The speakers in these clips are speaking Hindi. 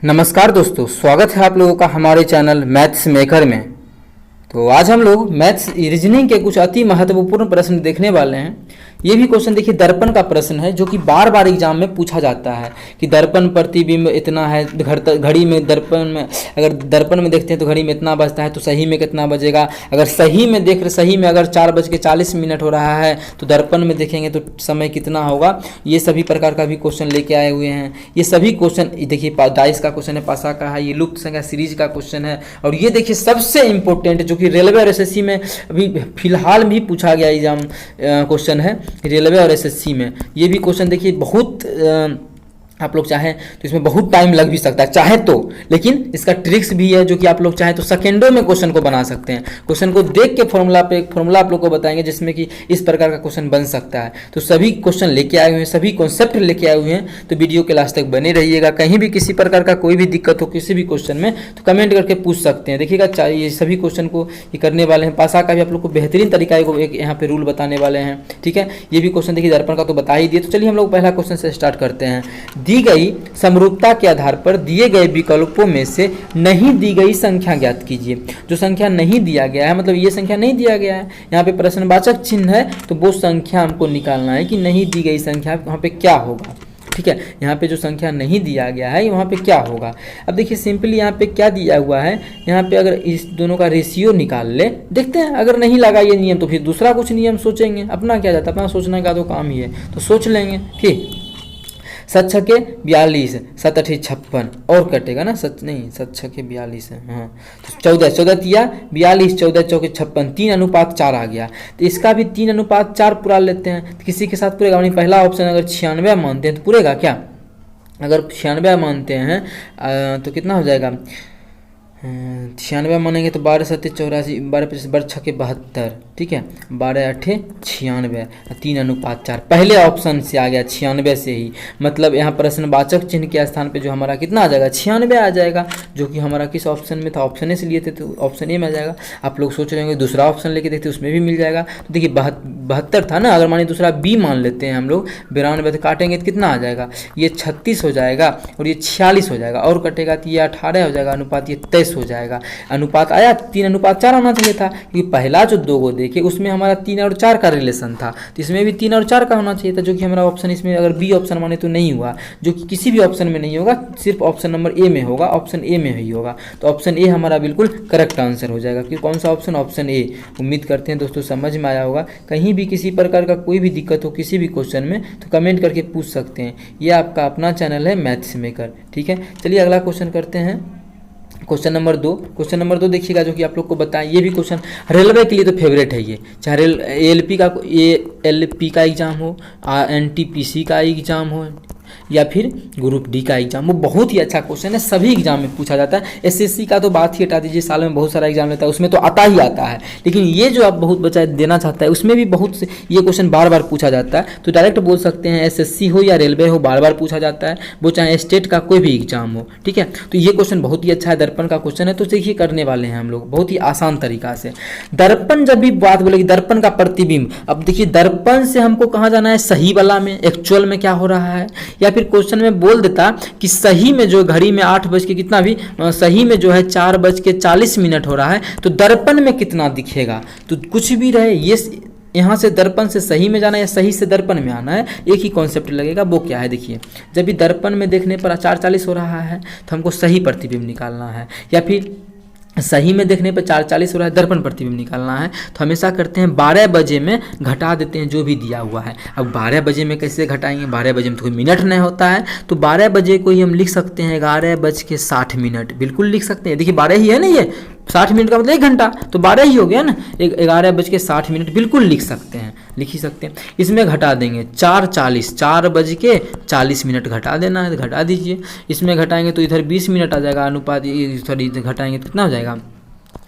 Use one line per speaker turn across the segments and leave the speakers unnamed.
नमस्कार दोस्तों, स्वागत है आप लोगों का हमारे चैनल मैथ्स मेकर में। तो आज हम लोग मैथ्स रीजनिंग के कुछ अति महत्वपूर्ण प्रश्न देखने वाले हैं। ये भी क्वेश्चन देखिए दर्पण का प्रश्न है, जो कि बार बार एग्जाम में पूछा जाता है कि दर्पण प्रतिबिंब इतना है, घड़ी में दर्पण में अगर दर्पण में देखते हैं तो घड़ी में इतना बजता है, तो सही में कितना बजेगा। अगर सही में अगर 4:40 हो रहा है तो दर्पण में देखेंगे तो समय कितना होगा। ये सभी प्रकार का भी क्वेश्चन लेके आए हुए हैं। ये सभी क्वेश्चन देखिए 22 का क्वेश्चन है, पासा का है, ये लुप्त संख्या सीरीज का क्वेश्चन है। और ये देखिए सबसे इंपॉर्टेंट जो कि रेलवे और एसएससी में अभी फिलहाल भी पूछा गया एग्जाम क्वेश्चन है, रेलवे और एसएससी में। ये भी क्वेश्चन देखिए बहुत आप लोग चाहें तो इसमें बहुत टाइम लग भी सकता है चाहे तो, लेकिन इसका ट्रिक्स भी है जो कि आप लोग चाहें तो सेकेंडों में क्वेश्चन को बना सकते हैं। क्वेश्चन को देख के फॉर्मूला आप लोग को बताएंगे जिसमें कि इस प्रकार का क्वेश्चन बन सकता है। तो सभी क्वेश्चन लेके आए हुए हैं, सभी कॉन्सेप्ट लेके आए हुए हैं, तो वीडियो के लास्ट तक बने रहिएगा। कहीं भी किसी प्रकार का कोई भी दिक्कत हो किसी भी क्वेश्चन में तो कमेंट करके पूछ सकते हैं। देखिएगा ये सभी क्वेश्चन को ये करने वाले हैं। पासा का भी आप लोग को बेहतरीन तरीका को एक यहाँ पे रूल बताने वाले हैं, ठीक है। ये भी क्वेश्चन देखिए दर्पण का तो बता ही दिए। तो चलिए हम लोग पहला क्वेश्चन से स्टार्ट करते हैं। दी गई समरूपता के आधार पर दिए गए विकल्पों में से नहीं दी गई संख्या ज्ञात कीजिए। जो संख्या नहीं दिया गया है, मतलब ये संख्या नहीं दिया गया है, यहाँ पे प्रश्नवाचक चिन्ह है, तो वो संख्या हमको निकालना है कि नहीं दी गई संख्या वहाँ पे क्या होगा, ठीक है। यहाँ पे जो संख्या नहीं दिया गया है वहाँ पे क्या होगा। अब देखिए सिंपली यहाँ पे क्या दिया हुआ है, यहाँ पे अगर इस दोनों का रेशियो निकाल ले, देखते हैं। अगर नहीं लगा ये नियम तो फिर दूसरा कुछ नियम सोचेंगे। अपना क्या जाता है, अपना सोचने का तो काम ही है, तो सोच लेंगे। ठीक, 7 छके 42, 7 8 56 और कटेगा ना, 7 छके 42 है, हाँ। तो 14 तिया 42, 14 चौके 56, 3:4 आ गया। तो इसका भी 3:4 पूरा लेते हैं। तो किसी के साथ पूरेगा नहीं। पहला ऑप्शन अगर 96 मानते हैं तो पूरेगा क्या। अगर 96 मानते हैं तो कितना हो जाएगा, 96 मानेंगे तो 12 7 84, 12 छके 72, ठीक है। 12 8 96, 3:4 पहले ऑप्शन से आ गया 96 से ही। मतलब यहाँ प्रश्नवाचक चिन्ह के स्थान पे जो हमारा कितना आ जाएगा, 96 आ जाएगा, जो कि हमारा किस ऑप्शन में था, ऑप्शन ए से लिए थे, तो ऑप्शन ए में आ जाएगा। आप लोग सोच रहे होंगे दूसरा ऑप्शन लेके देखते उसमें भी मिल जाएगा। तो देखिए 72 था ना, अगर मानिए दूसरा बी मान लेते हैं हम लोग, 92 तो काटेंगे तो कितना आ जाएगा, ये 36 हो जाएगा और ये 46 हो जाएगा, और कटेगा तो ये 18 हो जाएगा, अनुपात ये 23 हो जाएगा। अनुपात आया 3:4 आना चाहिए था, क्योंकि पहला जो 2 को देखे उसमें हमारा 3 और 4 का रिलेशन था, तो इसमें भी 3 और 4 का होना चाहिए था, जो कि हमारा ऑप्शन इसमें अगर बी ऑप्शन माने तो नहीं हुआ, जो कि किसी भी ऑप्शन में नहीं होगा, सिर्फ ऑप्शन नंबर ए में होगा, ऑप्शन ए में ही होगा। तो ऑप्शन ए हमारा बिल्कुल करेक्ट आंसर हो जाएगा। कि कौन सा ऑप्शन, ऑप्शन ए। उम्मीद करते हैं दोस्तों समझ में आया होगा। कहीं भी किसी प्रकार का कोई भी दिक्कत हो किसी भी क्वेश्चन में तो कमेंट करके पूछ सकते हैं। ये आपका अपना चैनल है मैथ्स मेकर, ठीक है। चलिए अगला क्वेश्चन करते हैं। क्वेश्चन नंबर 2 देखिएगा, जो कि आप लोग को बताएं। ये भी क्वेश्चन रेलवे के लिए तो फेवरेट है ये, चाहे एलपी का एग्जाम हो, एनटीपीसी का एग्जाम हो, या फिर ग्रुप डी का एग्जाम, वो बहुत ही अच्छा क्वेश्चन है। सभी एग्जाम में पूछा जाता है। एसएससी का तो बात ही हटा दीजिए, साल में बहुत सारा एग्जाम लेता है, उसमें तो आता ही आता है। लेकिन ये जो आप बहुत बच्चा देना चाहता है उसमें भी बहुत से ये क्वेश्चन बार बार पूछा जाता है। तो डायरेक्ट बोल सकते हैं एसएससी हो या रेलवे हो, बार बार पूछा जाता है, वो चाहे स्टेट का कोई भी एग्जाम हो, ठीक है। तो ये क्वेश्चन बहुत ही अच्छा है, दर्पण का क्वेश्चन है। तो देखिए करने वाले हैं हम लोग बहुत ही आसान तरीका से। दर्पण जब भी बात बोलेगी, दर्पण का प्रतिबिंब, अब देखिए दर्पण से हमको कहाँ जाना है, सही वाला में, एक्चुअल में क्या हो रहा है। या फिर क्वेश्चन में बोल देता कि सही में जो घड़ी में 8 बज के कितना भी, सही में जो है 4:40 हो रहा है, तो दर्पण में कितना दिखेगा। तो कुछ भी रहे, ये यहाँ से दर्पण से सही में जाना है या सही से दर्पण में आना है, एक ही कॉन्सेप्ट लगेगा। वो क्या है, देखिए जब भी दर्पण में देखने पर 4:40 हो रहा है तो हमको सही प्रतिबिंब निकालना है, या फिर सही में देखने पर 4:40 हो रहा है, दर्पण प्रतिबिंब निकालना है। तो हमेशा करते हैं 12 बजे में घटा देते हैं जो भी दिया हुआ है। अब 12 बजे में कैसे घटाएंगे, 12 बजे में तो कोई मिनट नहीं होता है, तो 12 बजे को ही हम लिख सकते हैं 11:60, बिल्कुल लिख सकते हैं। देखिए 12 ही है ना, ये 60 मिनट का मतलब 1 घंटा, तो 12 ही हो गया ना, 11:60 बिल्कुल लिख सकते हैं, लिख ही सकते हैं। इसमें घटा देंगे 4:40, 4:40 घटा देना है तो घटा दीजिए। इसमें घटाएंगे तो इधर 20 मिनट आ जाएगा, अनुपात सॉरी घटाएंगे तो कितना हो जाएगा,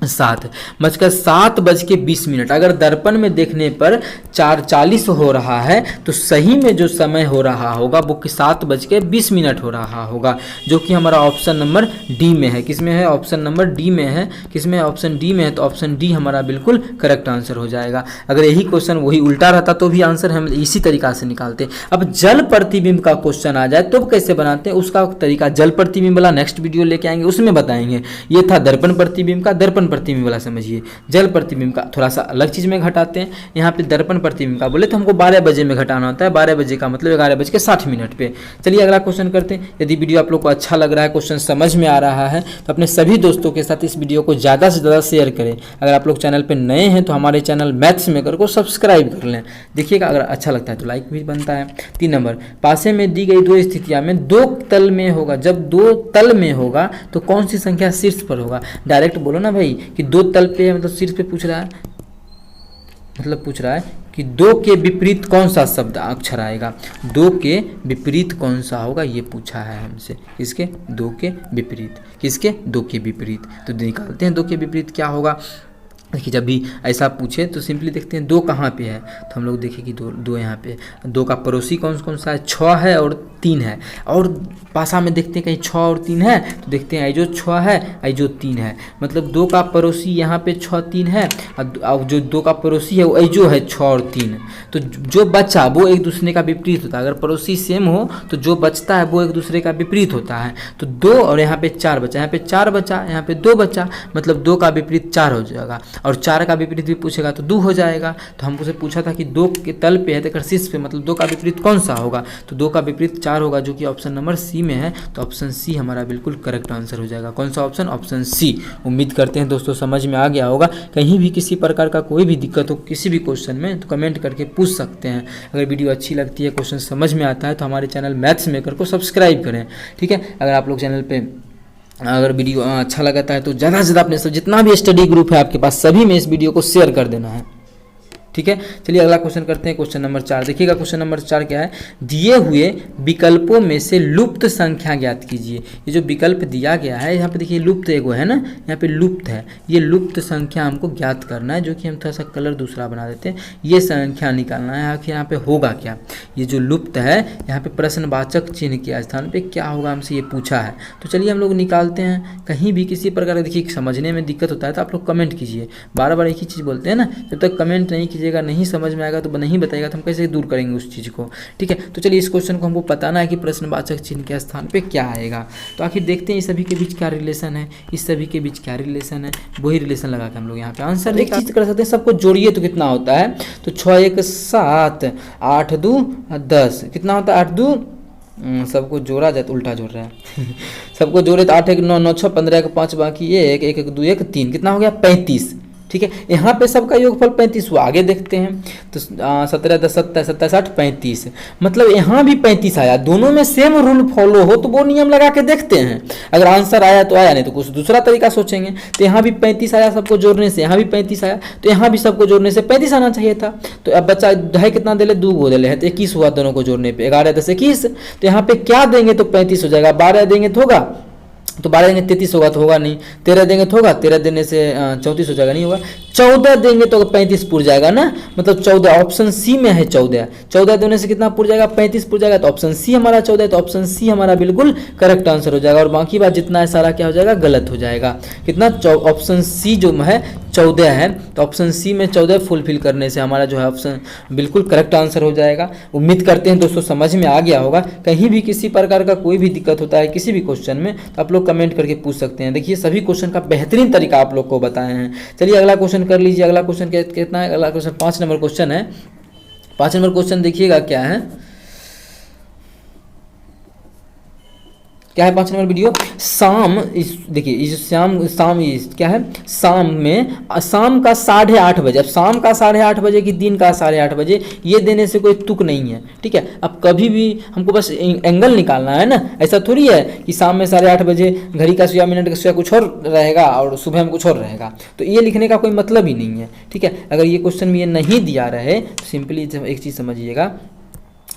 7 बजकर 7:20। अगर दर्पण में देखने पर 4:40 हो रहा है तो सही में जो समय हो रहा होगा वो 7:20 हो रहा होगा, जो कि हमारा ऑप्शन नंबर डी में है। किस में है? ऑप्शन नंबर डी में है। किस में? ऑप्शन डी में है। तो ऑप्शन डी हमारा बिल्कुल करेक्ट आंसर हो जाएगा। अगर यही क्वेश्चन वही उल्टा रहता तो भी आंसर हम इसी तरीका से निकालते। अब जल प्रतिबिंब का क्वेश्चन आ जाए तो कैसे बनाते हैं उसका तरीका जल प्रतिबिंब वाला नेक्स्ट वीडियो लेके आएंगे, उसमें बताएंगे। ये था दर्पण प्रतिबिंब का। दर्पण प्रतिबिंब वाला समझिए। जल प्रतिबिंब का थोड़ा सा अलग चीज में घटाते हैं। यहाँ पे दर्पण प्रतिबिंब का बोले तो हमको 12 बजे में घटाना होता है। 12 बजे का मतलब 11:60 पे। चलिए अगला क्वेश्चन करते हैं। यदि वीडियो आप लोग को अच्छा लग रहा है, क्वेश्चन समझ में आ रहा है, तो अपने सभी दोस्तों के साथ इस वीडियो को ज़्यादा से ज़्यादा शेयर करें। अगर आप लोग चैनल पर नए हैं तो हमारे चैनल मैथ्स मेकर को सब्सक्राइब कर लें। देखिएगा, अगर अच्छा लगता है तो लाइक भी बनता है। 3 नंबर, पासे में दी गई दो स्थितियां में दो तल में होगा। जब दो तल में होगा तो कौन सी संख्या शीर्ष पर होगा? डायरेक्ट बोलो ना भाई कि दो तल पे मतलब शीर्ष पे पूछ रहा है, मतलब पूछ रहा है कि 2 के विपरीत कौन सा शब्द अक्षर आएगा। 2 के विपरीत कौन सा होगा ये पूछा है हमसे। किसके? 2 के विपरीत। किसके? 2 के विपरीत। तो निकालते हैं 2 के विपरीत क्या होगा। देखिए, जब भी ऐसा पूछे तो सिंपली देखते हैं 2 कहाँ पे है, तो हम लोग देखें कि 2 यहाँ पे। 2 का पड़ोसी कौन कौन सा है? 6 है और 3 है। और पासा में देखते हैं कहीं 6 और 3 है, तो देखते हैं आई जो 6 है, आई जो 3 है। मतलब 2 का पड़ोसी यहाँ पे 6 3 है, और जो 2 का पड़ोसी है वो आई जो है 6 और 3। तो जो बचा वो एक दूसरे का विपरीत होता है। अगर पड़ोसी सेम हो तो जो बचता है वो एक दूसरे का विपरीत होता है। तो 2 और यहाँ पे 4 बचा, यहाँ पे 4 बचा, यहाँ पे 2 बचा, मतलब 2 का विपरीत 4 हो जाएगा। और 4 का विपरीत भी पूछेगा तो 2 हो जाएगा। तो हमसे पूछा था कि 2 के तल पे है तो शीर्ष पे, मतलब 2 का विपरीत कौन सा होगा? तो 2 का विपरीत 4 होगा, जो कि ऑप्शन नंबर सी में है। तो ऑप्शन सी हमारा बिल्कुल करेक्ट आंसर हो जाएगा। कौन सा ऑप्शन? Option C. उम्मीद करते हैं दोस्तों समझ में आ गया होगा। कहीं भी किसी प्रकार का कोई भी दिक्कत हो किसी भी क्वेश्चन में तो कमेंट करके पूछ सकते हैं। अगर वीडियो अच्छी लगती है, क्वेश्चन समझ में आता है तो हमारे चैनल मैथ्स मेकर को सब्सक्राइब करें। ठीक है, अगर आप लोग चैनल पे अगर वीडियो अच्छा लगता है तो ज़्यादा से ज़्यादा अपने सब जितना भी स्टडी ग्रुप है आपके पास सभी में इस वीडियो को शेयर कर देना है। ठीक है, चलिए अगला क्वेश्चन करते हैं। क्वेश्चन नंबर 4 देखिएगा। क्वेश्चन नंबर 4 क्या है? दिए हुए विकल्पों में से लुप्त संख्या ज्ञात कीजिए। ये जो विकल्प दिया गया है यहाँ पे देखिए लुप्त एगो है ना, यहाँ पे लुप्त है। ये लुप्त संख्या हमको ज्ञात करना है, जो कि हम थोड़ा सा कलर दूसरा बना देते हैं। ये संख्या निकालना है आखिर यहाँ पे होगा क्या। ये जो लुप्त है यहाँ पे प्रश्नवाचक चिन्ह के स्थान पे क्या होगा हमसे ये पूछा है। तो चलिए हम लोग निकालते हैं। कहीं भी किसी प्रकार का देखिए समझने में दिक्कत होता है तो आप लोग कमेंट कीजिए। बार बार एक ही चीज़ बोलते हैं ना, जब तक कमेंट नहीं कीजिएगा, नहीं समझ में आएगा तो नहीं बताएगा तो हम कैसे दूर करेंगे उस चीज़ को। ठीक है, तो चलिए इस क्वेश्चन को हमको बताना है कि प्रश्नवाचक चिन्ह के स्थान पे क्या आएगा। तो आखिर देखते हैं इस सभी के बीच क्या रिलेशन है, इस सभी के बीच क्या रिलेशन है, वही रिलेशन लगा के हम लोग यहाँ पे आंसर एक चीज़ कर सकते हैं। सबको जोड़िए तो कितना होता है? तो 6 1 7, 8 2 10, कितना होता है? 8 2 सबको जोड़ा जाए तो उल्टा जोड़ रहा है सबको जोड़े तो 8 1 9 9 6 15 1 5 बाकी 1 1 1 2 1 3, कितना हो गया? 35। ठीक है, यहाँ पे सबका योगफल 35 हुआ। आगे देखते हैं तो 17 10 27 27 8 35, मतलब यहाँ भी 35 आया। दोनों में सेम रूल फॉलो हो तो वो नियम लगा के देखते हैं। अगर आंसर आया तो आया, नहीं तो कुछ दूसरा तरीका सोचेंगे। तो यहाँ भी 35 आया सबको जोड़ने से, यहाँ भी 35 आया, तो यहाँ भी सबको जोड़ने से 35 आना चाहिए था। तो अब बच्चा ढाई कितना दे ले? 2 गो दे ले है तो 21 हुआ दोनों को जोड़ने पे। 11 10 21, तो यहाँ पे क्या देंगे तो 35 हो जाएगा। 12 देंगे तो होगा, तो 12 देंगे 33 होगा तो होगा नहीं। 13 देंगे तो होगा, 13 देने से 34 हो जाएगा, नहीं होगा। 14 देंगे तो 35 पुर जाएगा ना, मतलब 14 ऑप्शन सी में है। 14 देने से कितना पुर जाएगा? 35 पुर जाएगा। तो ऑप्शन सी हमारा 14 है, तो ऑप्शन सी हमारा बिल्कुल करेक्ट आंसर हो जाएगा। और बाकी बात जितना है सारा क्या हो जाएगा? गलत हो जाएगा। कितना? ऑप्शन सी जो है 14 है, तो ऑप्शन सी में 14 फुलफिल करने से हमारा जो है ऑप्शन बिल्कुल करेक्ट आंसर हो जाएगा। उम्मीद करते हैं दोस्तों समझ में आ गया होगा। कहीं भी किसी प्रकार का कोई भी दिक्कत होता है किसी भी क्वेश्चन में तो आप लोग कमेंट करके पूछ सकते हैं। देखिए सभी क्वेश्चन का बेहतरीन तरीका आप लोग को बताए हैं। चलिए अगला क्वेश्चन कर लीजिए। अगला क्वेश्चन कितना है? अगला क्वेश्चन 5 नंबर क्वेश्चन है। 5 नंबर क्वेश्चन देखिएगा क्या है। क्या है 5 नंबर वीडियो? शाम, देखिए इस शाम क्या है? शाम में, शाम का 8:30 बजे। अब शाम का 8:30 बजे कि दिन का 8:30 बजे, ये देने से कोई तुक नहीं है। ठीक है, अब कभी भी हमको बस एंगल निकालना है ना। ऐसा थोड़ी है कि शाम में 8:30 बजे घड़ी का सुइया मिनट का सुइया कुछ और रहेगा और सुबह में कुछ और रहेगा, तो ये लिखने का कोई मतलब ही नहीं है। ठीक है, अगर ये क्वेश्चन में ये नहीं दिया रहे तो सिंपली एक चीज़ समझिएगा।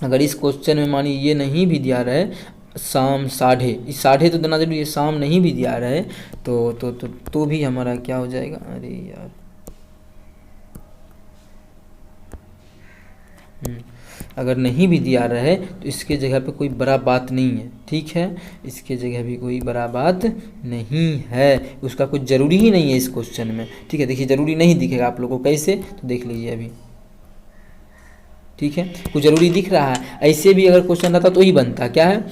अगर इस क्वेश्चन में मानिए ये नहीं भी दिया रहे, शाम साढ़े, इस साढ़े तो देना जरूरी है, शाम नहीं भी दिया रहे तो भी हमारा क्या हो जाएगा, अरे यार अगर नहीं भी दिया रहे तो इसके जगह पे कोई बड़ा बात नहीं है, ठीक है, इसके जगह भी कोई बड़ा बात नहीं है, उसका कुछ ज़रूरी ही नहीं है इस क्वेश्चन में, ठीक है। देखिए ज़रूरी नहीं दिखेगा आप लोगों को, कैसे तो देख लीजिए अभी, ठीक है, कुछ ज़रूरी दिख रहा है। ऐसे भी अगर क्वेश्चन रहता तो ही बनता, क्या है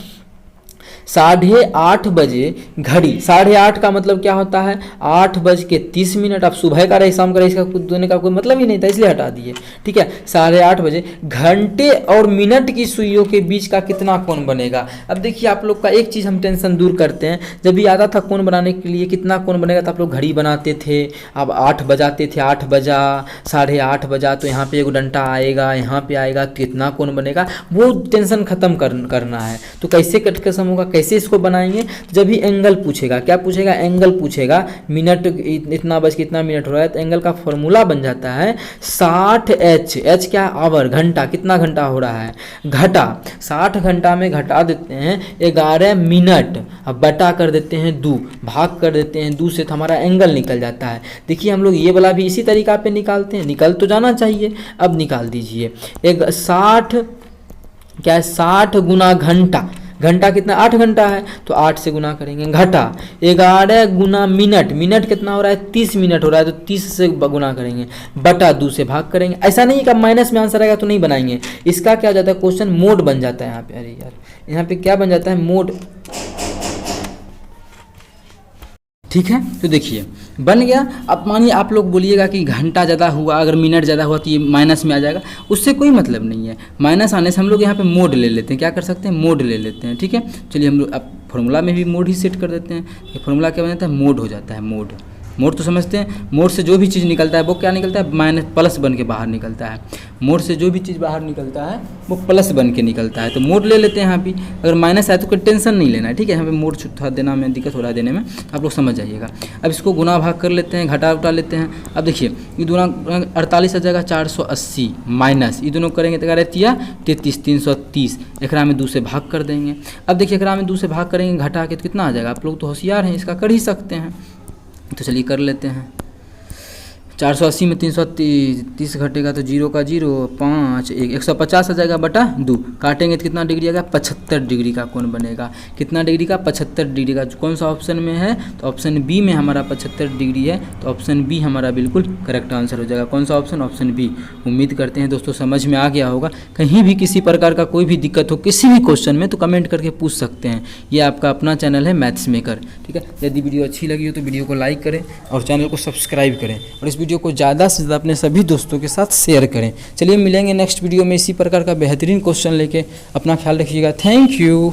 8:30 बजे घड़ी, 8:30 का मतलब क्या होता है 8:30। अब सुबह का रहे शाम का रहे, इसका कुछ देने का कोई मतलब ही नहीं था, इसलिए हटा दिए, ठीक है। 8:30 बजे घंटे और मिनट की सुइयों के बीच का कितना कोण बनेगा। अब देखिए आप लोग का एक चीज़ हम टेंशन दूर करते हैं, जब भी आता था कोण बनाने के लिए कितना कोण बनेगा तो आप लोग घड़ी बनाते थे, अब 8 बजाते थे, 8 बजा 8:30 बजा तो यहाँ पे एक डंटा आएगा, यहाँ पे आएगा तो कितना कोण बनेगा, वो टेंशन खत्म करना है। तो कैसे कट कसम होगा, कैसे इसको बनाएंगे, जब भी एंगल पूछेगा, क्या पूछेगा एंगल पूछेगा, मिनट इतना बज के इतना मिनट हो रहा है, तो एंगल का फॉर्मूला बन जाता है 60h, एच क्या आवर, घंटा, कितना घंटा हो रहा है, घटा 60 घंटा में घटा देते हैं 11 मिनट, अब बटा कर देते हैं 2, भाग कर देते हैं 2 से, तो हमारा एंगल निकल जाता है। देखिए हम लोग ये वाला भी इसी तरीका पे निकालते हैं, निकल तो जाना चाहिए। अब निकाल दीजिए, एक 60 क्या है 60 गुना घंटा, घंटा कितना 8 घंटा है तो 8 से गुना करेंगे, घटा 11 गुना मिनट, मिनट कितना हो रहा है 30 मिनट हो रहा है तो 30 से गुना करेंगे, बटा 2 से भाग करेंगे। ऐसा नहीं कि माइनस में आंसर आएगा तो नहीं बनाएंगे, इसका क्या हो जाता है क्वेश्चन मोड बन जाता है यहाँ पे, अरे यार यहाँ पे क्या बन जाता है मोड, ठीक है। तो देखिए बन गया। अब मानिए आप लोग बोलिएगा कि घंटा ज़्यादा हुआ, अगर मिनट ज़्यादा हुआ तो ये माइनस में आ जाएगा, उससे कोई मतलब नहीं है, माइनस आने से हम लोग यहाँ पे मोड ले लेते हैं, क्या कर सकते हैं मोड ले लेते हैं, ठीक है। चलिए हम लोग अब फॉर्मूला में भी मोड ही सेट कर देते हैं, ये फॉर्मूला क्या बन जाता है मोड हो जाता है, मोड, मोड तो समझते हैं, मोड से जो भी चीज़ निकलता है वो क्या निकलता है माइनस प्लस बन के बाहर निकलता है, मोड से जो भी चीज़ बाहर निकलता है वो प्लस बन के निकलता है, तो मोड ले लेते हैं यहाँ पे। अगर माइनस आए तो कोई टेंशन नहीं लेना है, ठीक है, यहाँ पे मोड थोड़ा देना में दिक्कत हो रहा है देने में, आप लोग समझ जाइएगा। अब इसको गुना भाग कर लेते हैं, घटा उठा लेते हैं। अब देखिए ये दूना 48 आ जाएगा 480 माइनस, ये दोनों करेंगे तो क्या रहती है 33 330, एकरा में 2 से भाग कर देंगे। अब देखिए एकरा में 2 से भाग करेंगे घटा के तो कितना आ जाएगा, आप लोग तो होशियार हैं, इसका कर ही सकते हैं, तो चलिए कर लेते हैं। 480 में 330 घटेगा तो 0 का 0 5 1 150 आ जाएगा बटा 2, काटेंगे तो कितना डिग्री आएगा 75 डिग्री का कोण बनेगा, कितना डिग्री का 75 डिग्री का। कौन सा ऑप्शन में है तो ऑप्शन बी में हमारा 75 डिग्री है, तो ऑप्शन बी हमारा बिल्कुल करेक्ट आंसर हो जाएगा। कौन सा ऑप्शन, ऑप्शन बी। उम्मीद करते हैं दोस्तों समझ में आ गया होगा। कहीं भी किसी प्रकार का कोई भी दिक्कत हो किसी भी क्वेश्चन में तो कमेंट करके पूछ सकते हैं। ये आपका अपना चैनल है मैथ्स मेकर, ठीक है। यदि वीडियो अच्छी लगी हो तो वीडियो को लाइक करें और चैनल को सब्सक्राइब करें और इस वीडियो को ज़्यादा से ज़्यादा अपने सभी दोस्तों के साथ शेयर करें। चलिए मिलेंगे नेक्स्ट वीडियो में इसी प्रकार का बेहतरीन क्वेश्चन लेके, अपना ख्याल रखिएगा। Thank you.